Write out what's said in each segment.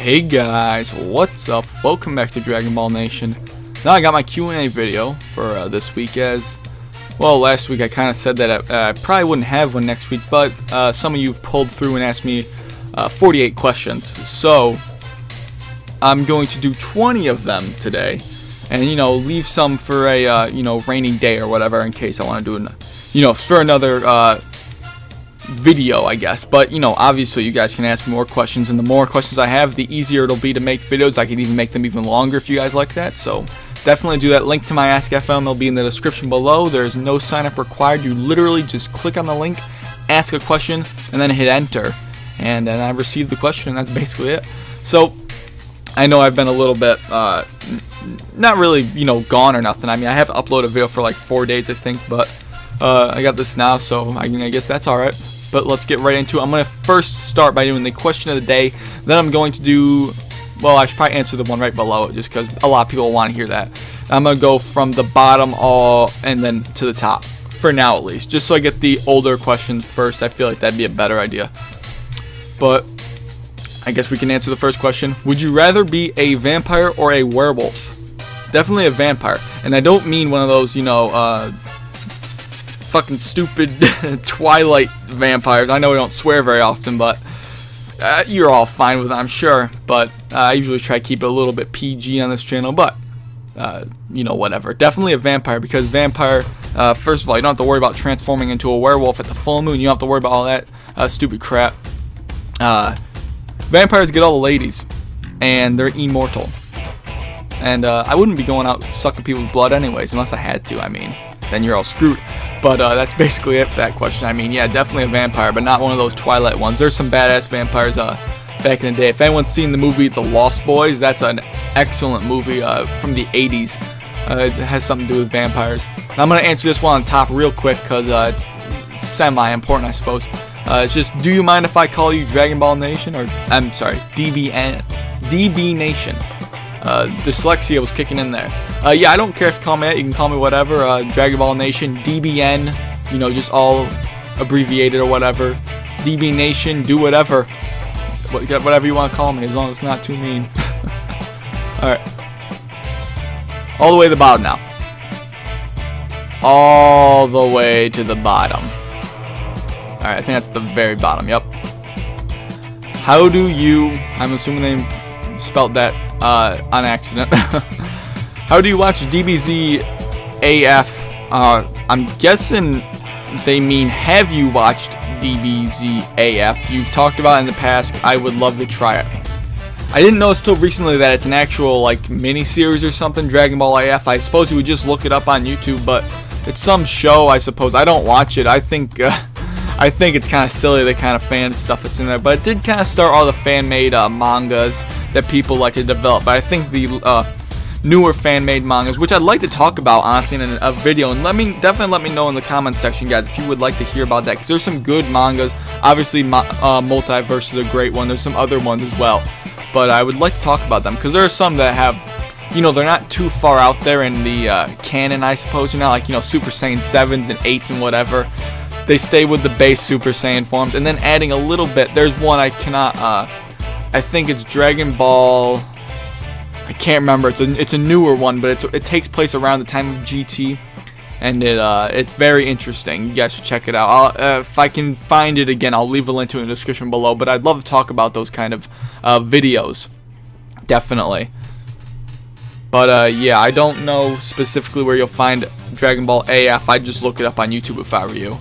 Hey guys, what's up? Welcome back to Dragon Ball Nation. Now I got my Q&A video for this week. As well, last week I kind of said that I probably wouldn't have one next week, but some of you have pulled through and asked me 48 questions. So I'm going to do 20 of them today, and leave some for a rainy day or whatever in case I want to do for another video, I guess. But obviously you guys can ask me more questions, and the more questions I have, the easier it'll be to make videos. I can even make them even longer if you guys like that, so definitely do that. Link to my Ask FM will be in the description below. There's no sign up required. You literally just click on the link, ask a question, and then hit enter, and then I receive the question, and that's basically it. So I know I've been a little bit not really gone or nothing. I mean, I have uploaded a video for like 4 days, I think, but I got this now, so I guess that's alright. But let's get right into it. I'm going to first start by doing the question of the day. Then I'm going to do, well, I should probably answer the one right below it, just because a lot of people want to hear that. I'm going to go from the bottom and then to the top, for now at least, just so I get the older questions first. I feel like that'd be a better idea. But I guess we can answer the first question. Would you rather be a vampire or a werewolf? Definitely a vampire. And I don't mean one of those, fucking stupid Twilight vampires. I know we don't swear very often, but you're all fine with it, I'm sure. But I usually try to keep it a little bit PG on this channel, but whatever. Definitely a vampire, because vampire, first of all, you don't have to worry about transforming into a werewolf at the full moon. You don't have to worry about all that stupid crap. Vampires get all the ladies, and they're immortal. And I wouldn't be going out sucking people's blood anyways, unless I had to. I mean, then you're all screwed. But that's basically it for that question. I mean, yeah, definitely a vampire, but not one of those Twilight ones. There's some badass vampires back in the day. If anyone's seen the movie The Lost Boys, that's an excellent movie from the 80s. It has something to do with vampires. And I'm going to answer this one on top real quick, because it's semi-important, I suppose. It's just, do you mind if I call you Dragon Ball Nation? Or, I'm sorry, DB Nation. Dyslexia was kicking in there. Yeah, I don't care if you call me that. You can call me whatever. Dragon Ball Nation, DBN, just all abbreviated or whatever. DB Nation, do whatever. Whatever you want to call me, as long as it's not too mean. Alright. All the way to the bottom now. All the way to the bottom. Alright, I think that's the very bottom, yep. How do you, I'm assuming they spelled that on accident. How do you watch DBZ AF? I'm guessing they mean, have you watched DBZ AF? You've talked about it in the past. I would love to try it. I didn't know until recently that it's an actual like mini-series or something, Dragon Ball AF. I suppose you would just look it up on YouTube, but it's some show, I suppose. I don't watch it. I think it's kind of silly, the kind of fan stuff that's in there, but it did kind of start all the fan-made mangas that people like to develop. But I think the newer fan-made mangas, which I'd like to talk about honestly in a video, and definitely let me know in the comment section, guys, if you would like to hear about that, because there's some good mangas. Obviously, Multiverse is a great one. There's some other ones as well, but I would like to talk about them, because there are some that have, they're not too far out there in the canon, I suppose. Like Super Saiyan 7s and 8s and whatever. They stay with the base Super Saiyan forms, and then adding a little bit. There's one I cannot. I think it's Dragon Ball. I can't remember. It's a newer one, but it takes place around the time of GT, and it's very interesting. You guys should check it out. If I can find it again, I'll leave a link to it in the description below. But I'd love to talk about those kind of videos, definitely. But yeah, I don't know specifically where you'll find Dragon Ball AF. I'd just look it up on YouTube if I were you.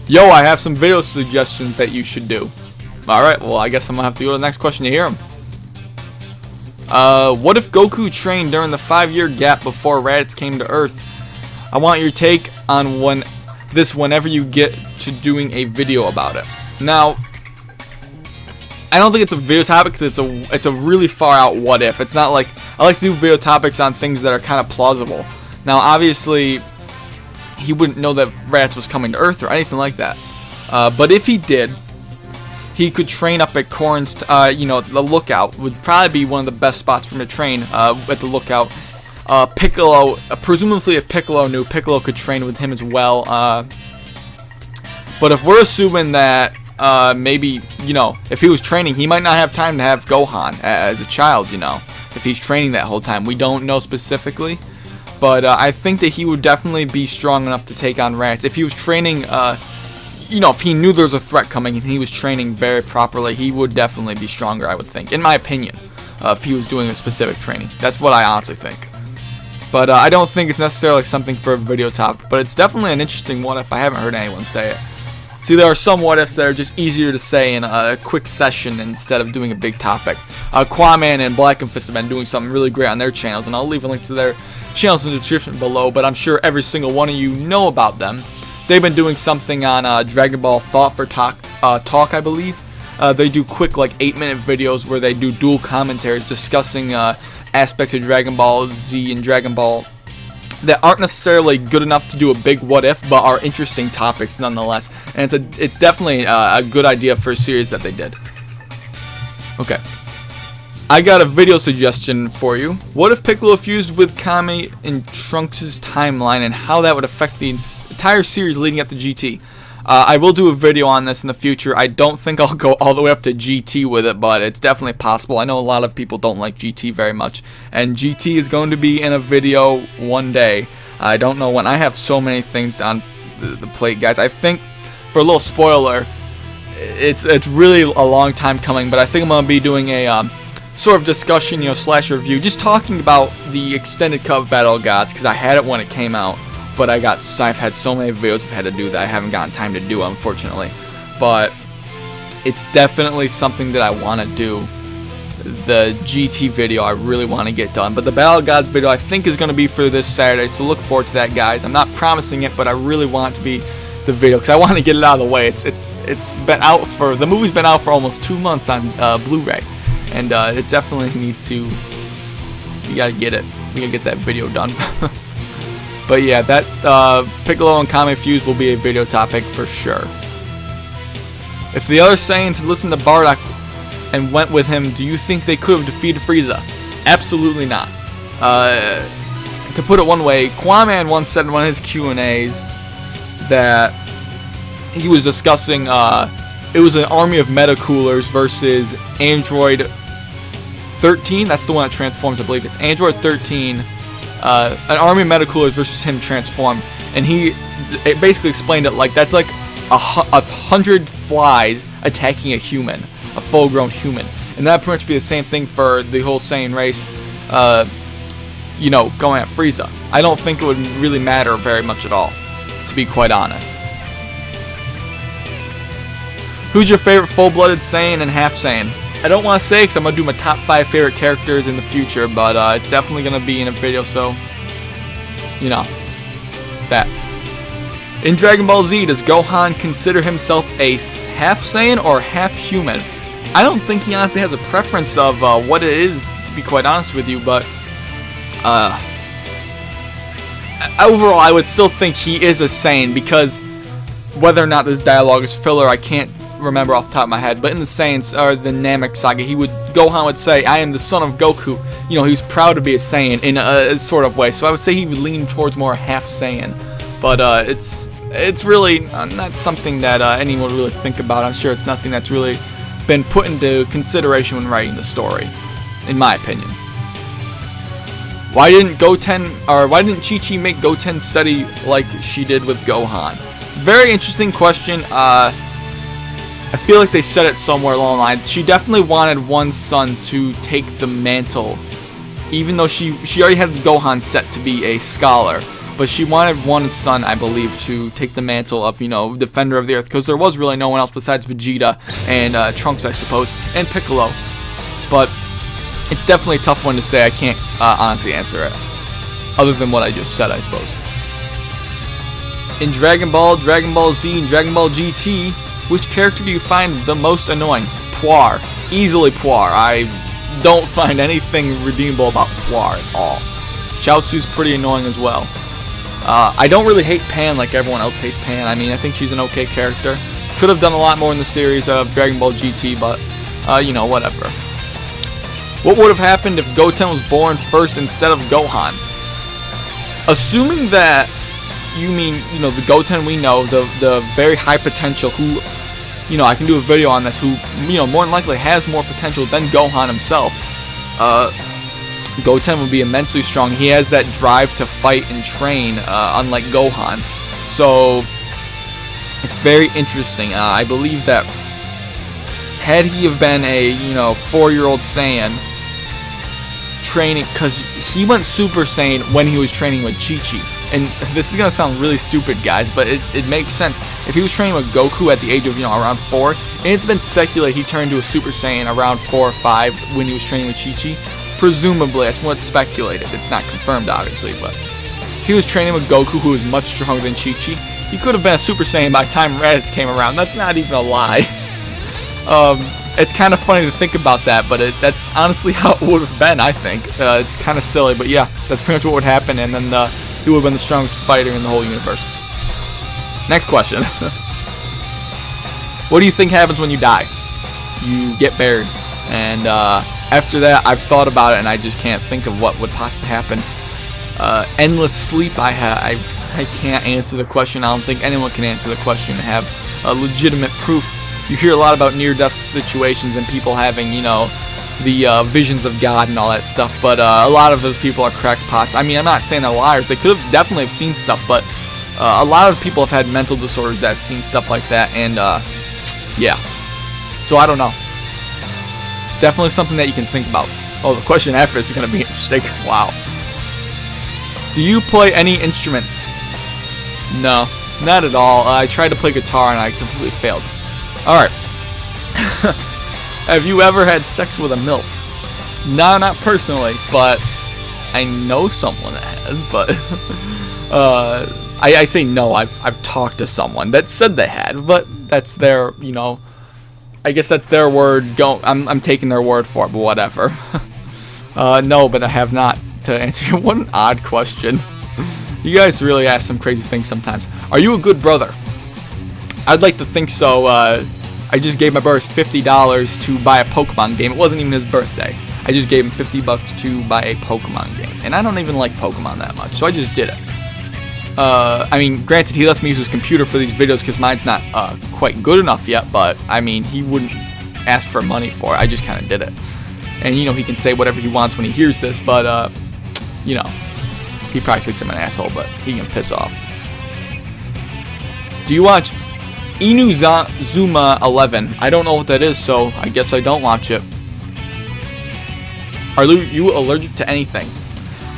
Yo, I have some video suggestions that you should do. Alright, well, I guess I'm gonna have to go to the next question to hear them. What if Goku trained during the 5-year gap before Raditz came to Earth? I want your take on whenever you get to doing a video about it. Now, I don't think it's a video topic, because it's a really far out what if. It's not like, I like to do video topics on things that are kind of plausible. Now, obviously, he wouldn't know that Raditz was coming to Earth or anything like that. But if he did, he could train up at Corrin's, the Lookout would probably be one of the best spots for him to train at the Lookout. Piccolo, presumably if Piccolo knew, Piccolo could train with him as well. But if we're assuming that maybe, you know, if he was training, he might not have time to have Gohan as a child, you know, if he's training that whole time. We don't know specifically, but I think that he would definitely be strong enough to take on Raditz. If he was training, you know, if he knew there was a threat coming and he was training very properly, he would definitely be stronger, I would think, in my opinion, if he was doing a specific training. That's what I honestly think. But I don't think it's necessarily something for a video topic, but it's definitely an interesting what if. I haven't heard anyone say it. See, there are some what ifs that are just easier to say in a quick session instead of doing a big topic. Quaman and Black and Fist have been doing something really great on their channels, and I'll leave a link to their channels in the description below, but I'm sure every single one of you know about them. They've been doing something on Dragon Ball Thought for Talk, I believe. They do quick, like, 8-minute videos where they do dual commentaries discussing aspects of Dragon Ball Z and Dragon Ball that aren't necessarily good enough to do a big what if, but are interesting topics nonetheless. And it's definitely a good idea for a series that they did. Okay, I got a video suggestion for you. What if Piccolo fused with Kami in Trunks' timeline, and how that would affect the entire series leading up to GT? I will do a video on this in the future. I don't think I'll go all the way up to GT with it, but it's definitely possible. I know a lot of people don't like GT very much, and GT is going to be in a video one day. I don't know when. I have so many things on the plate, guys. I think, for a little spoiler, it's really a long time coming, but I think I'm going to be doing a sort of discussion, you know, slash review, just talking about the extended cut of Battle of Gods, because I had it when it came out. But I've had so many videos I've had to do that I haven't gotten time to do, unfortunately. But it's definitely something that I want to do. The GT video I really want to get done. But the Battle of Gods video I think is going to be for this Saturday, so look forward to that, guys. I'm not promising it, but I really want it to be the video because I want to get it out of the way. It's been out for, the movie's been out for almost 2 months on Blu-ray, and it definitely needs to. We gotta get it. We gotta get that video done. But yeah, that Piccolo and Kami fuse will be a video topic for sure. If the other Saiyans had listened to Bardock and went with him, do you think they could have defeated Frieza? Absolutely not. To put it one way, Quaman once said in one of his Q&As that he was discussing it was an army of Metacoolers versus Android 13. That's the one that transforms, I believe. It's Android 13. An army of Metacoolers versus him transformed, and it basically explained it like that's like 100 flies attacking a human, a full-grown human, and that pretty much be the same thing for the whole Saiyan race. You know, going at Frieza. I don't think it would really matter very much at all, to be quite honest. Who's your favorite full-blooded Saiyan and half Saiyan? I don't want to say because I'm going to do my top 5 favorite characters in the future, but it's definitely going to be in a video, so, you know, that. In Dragon Ball Z, does Gohan consider himself a half Saiyan or half human? I don't think he honestly has a preference of what it is, to be quite honest with you, but overall I would still think he is a Saiyan, because whether or not this dialogue is filler, I can't remember off the top of my head, but in the Saiyans, or the Namek saga, Gohan would say, I am the son of Goku. You know, he was proud to be a Saiyan in a sort of way, so I would say he would lean towards more half Saiyan, but it's really not something that anyone would really think about. I'm sure it's nothing that's really been put into consideration when writing the story, in my opinion. Why didn't Chi-Chi make Goten study like she did with Gohan? Very interesting question. I feel like they said it somewhere along the line. She definitely wanted one son to take the mantle, even though she already had Gohan set to be a scholar. But she wanted one son, I believe, to take the mantle of, you know, Defender of the Earth, because there was really no one else besides Vegeta and Trunks, I suppose, and Piccolo. But it's definitely a tough one to say. I can't honestly answer it, other than what I just said, I suppose. In Dragon Ball, Dragon Ball Z, and Dragon Ball GT, which character do you find the most annoying? Puar. Easily Puar. I don't find anything redeemable about Puar at all. Chaozu's pretty annoying as well. I don't really hate Pan like everyone else hates Pan. I mean, I think she's an okay character. Could have done a lot more in the series of Dragon Ball GT, but, you know, whatever. What would have happened if Goten was born first instead of Gohan? Assuming that you mean, you know, the Goten we know, the very high potential, who you know, I can do a video on this, who, you know, more than likely has more potential than Gohan himself. Goten will be immensely strong. He has that drive to fight and train, unlike Gohan. So it's very interesting. I believe that had he have been a, you know, 4-year-old Saiyan training, because he went Super Saiyan when he was training with Chi-Chi. And this is going to sound really stupid, guys, but it makes sense. If he was training with Goku at the age of, you know, around 4, and it's been speculated he turned to a Super Saiyan around 4 or 5 when he was training with Chi-Chi. Presumably, that's what's speculated. It's not confirmed, obviously, but if he was training with Goku, who is much stronger than Chi-Chi, he could have been a Super Saiyan by the time Raditz came around. That's not even a lie. It's kind of funny to think about that, but that's honestly how it would have been, I think. It's kind of silly, but yeah, that's pretty much what would happen, and then he would have been the strongest fighter in the whole universe. Next question. What do you think happens when you die? You get buried, and after that, I've thought about it, and I just can't think of what would possibly happen. Endless sleep, I can't answer the question. I don't think anyone can answer the question and have legitimate proof. You hear a lot about near-death situations and people having, you know, the visions of God and all that stuff, but a lot of those people are crackpots. I mean, I'm not saying they're liars. They could have definitely have seen stuff, but a lot of people have had mental disorders that have seen stuff like that, and yeah. So I don't know. Definitely something that you can think about. Oh, the question after this is going to be interesting. Wow. Do you play any instruments? No, not at all. I tried to play guitar and I completely failed. Alright. Have you ever had sex with a MILF? No, not personally, but I know someone that has, but I say no, I've talked to someone that said they had, but that's their, you know, I guess that's their word. I'm taking their word for it, but whatever. No, but I have not, to answer you. What an odd question. You guys really ask some crazy things sometimes. Are you a good brother? I'd like to think so. I just gave my brother $50 to buy a Pokemon game. It wasn't even his birthday. I just gave him $50 to buy a Pokemon game. And I don't even like Pokemon that much, so I just did it. I mean, granted, he lets me use his computer for these videos because mine's not quite good enough yet, but, I mean, he wouldn't ask for money for it. I just kind of did it. And, you know, he can say whatever he wants when he hears this, but, you know, he probably thinks I'm an asshole, but he can piss off. Do you watch Inuzuma 11? I don't know what that is, so I guess I don't watch it. Are you allergic to anything?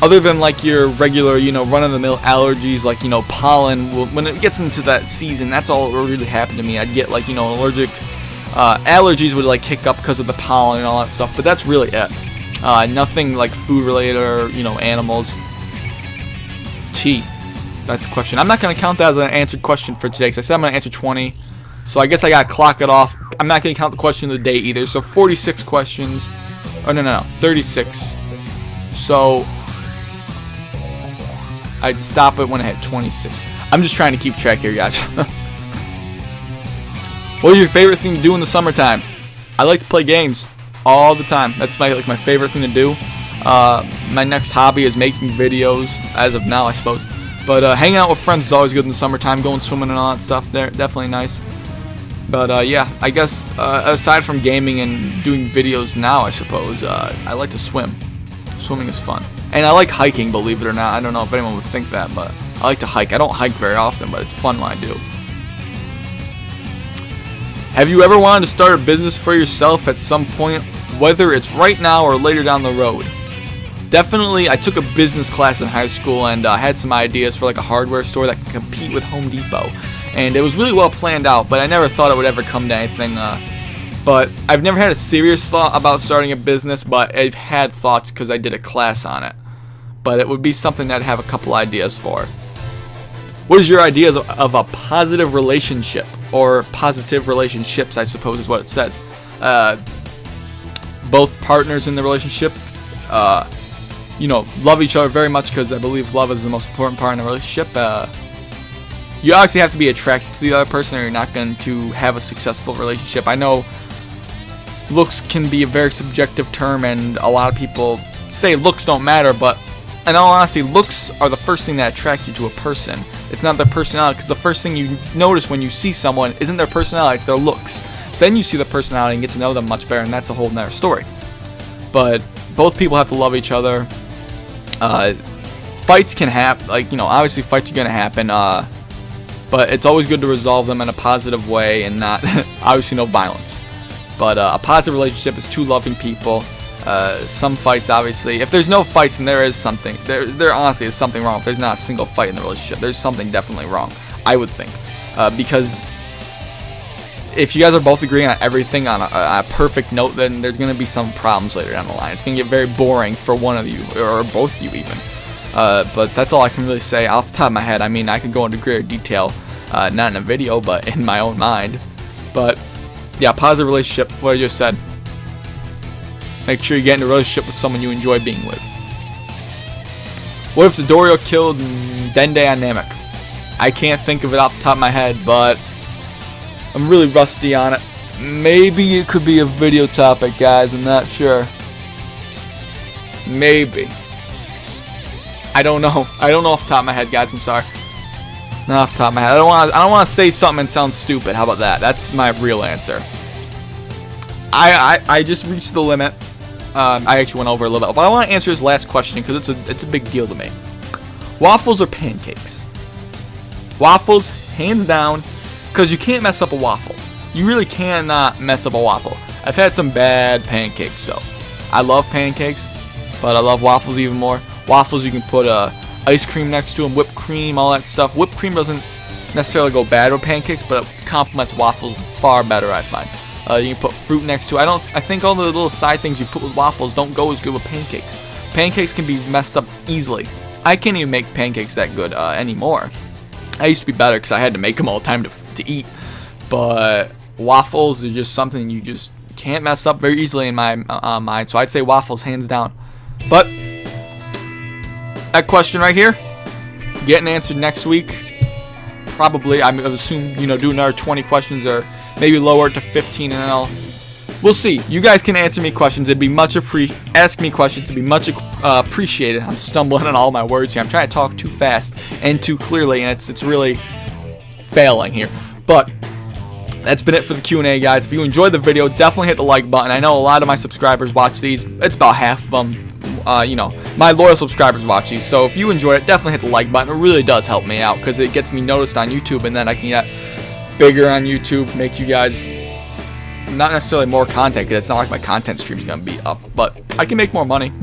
Other than, like, your regular, you know, run-of-the-mill allergies, like, you know, pollen. When it gets into that season, that's all that really happened to me. I'd get, like, you know, allergic allergies would, like, kick up because of the pollen and all that stuff, but that's really it. Nothing, like, food-related or, you know, animals. Tea. That's a question. I'm not going to count that as an answered question for today, because I said I'm going to answer 20. So I guess I got to clock it off. I'm not going to count the question of the day either. So 46 questions. Oh, no. 36. So I'd stop it when I had 26. I'm just trying to keep track here, guys. What is your favorite thing to do in the summertime? I like to play games all the time. That's my favorite thing to do. My next hobby is making videos, as of now, I suppose. But hanging out with friends is always good in the summertime. Going swimming and all that stuff, they're definitely nice. But yeah, I guess aside from gaming and doing videos now, I suppose, I like to swim. Swimming is fun. And I like hiking, believe it or not. I don't know if anyone would think that, but I like to hike. I don't hike very often, but it's fun when I do. Have you ever wanted to start a business for yourself at some point, whether it's right now or later down the road? Definitely, I took a business class in high school and had some ideas for like a hardware store that can compete with Home Depot. And it was really well planned out, but I never thought it would ever come to anything. But I've never had a serious thought about starting a business, but I've had thoughts because I did a class on it. But it would be something that I'd have a couple ideas for. What is your ideas of a positive relationship? Or positive relationships, I suppose is what it says. Both partners in the relationship, you know, love each other very much, because I believe love is the most important part in a relationship. You obviously have to be attracted to the other person or you're not going to have a successful relationship. I know looks can be a very subjective term and a lot of people say looks don't matter, but in all honesty, looks are the first thing that attract you to a person. It's not their personality, because the first thing you notice when you see someone isn't their personality, it's their looks. Then you see the personality and get to know them much better, and that's a whole nother story. But both people have to love each other. Fights can happen, like, you know, obviously fights are gonna happen, but it's always good to resolve them in a positive way and not, obviously, no violence. But a positive relationship is two loving people. Some fights, obviously, if there's no fights, then there is something, there honestly is something wrong. If there's not a single fight in the relationship, there's something definitely wrong, I would think, because if you guys are both agreeing on everything on a perfect note, then there's going to be some problems later down the line. It's going to get very boring for one of you, or both of you even. But that's all I can really say off the top of my head. I mean, I could go into greater detail, not in a video, but in my own mind. But yeah, positive relationship, what I just said. Make sure you get in a relationship with someone you enjoy being with. What if the Dorio killed Dende on Namek? I can't think of it off the top of my head, but I'm really rusty on it. Maybe it could be a video topic, guys. I'm not sure. Maybe. I don't know. I don't know off the top of my head, guys. I'm sorry. Not off the top of my head. I don't want to say something and sound stupid. How about that? That's my real answer. I just reached the limit. I actually went over a little bit, but I want to answer this last question because it's a big deal to me. Waffles or pancakes? Waffles, hands down, because you can't mess up a waffle. You really cannot mess up a waffle. I've had some bad pancakes, so I love pancakes, but I love waffles even more. Waffles, you can put ice cream next to them, whipped cream, all that stuff. Whipped cream doesn't necessarily go bad with pancakes, but it complements waffles far better, I find. You can put fruit next to it. I think all the little side things you put with waffles don't go as good with pancakes. Pancakes can be messed up easily. I can't even make pancakes that good anymore. I used to be better because I had to make them all the time to eat. But waffles are just something you just can't mess up very easily in my mind. So I'd say waffles hands down. But that question right here, getting answered next week. Probably, I would assume, you know, do another 20 questions or maybe lower it to 15 and all. We'll see. You guys can answer me questions. It'd be much ask me questions. It'd be much appreciated. I'm stumbling on all my words here. I'm trying to talk too fast and too clearly, and it's really failing here. But that's been it for the Q&A, guys. If you enjoyed the video, definitely hit the like button. I know a lot of my subscribers watch these. It's about half of them. You know, my loyal subscribers watch these. So if you enjoy it, definitely hit the like button. It really does help me out because it gets me noticed on YouTube, and then I can get bigger on YouTube, make you guys not necessarily more content, because it's not like my content stream is going to be up, but I can make more money.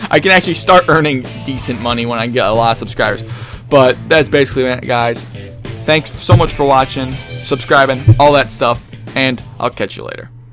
I can actually start earning decent money when I get a lot of subscribers. But that's basically it, guys. Thanks so much for watching, subscribing, all that stuff, and I'll catch you later.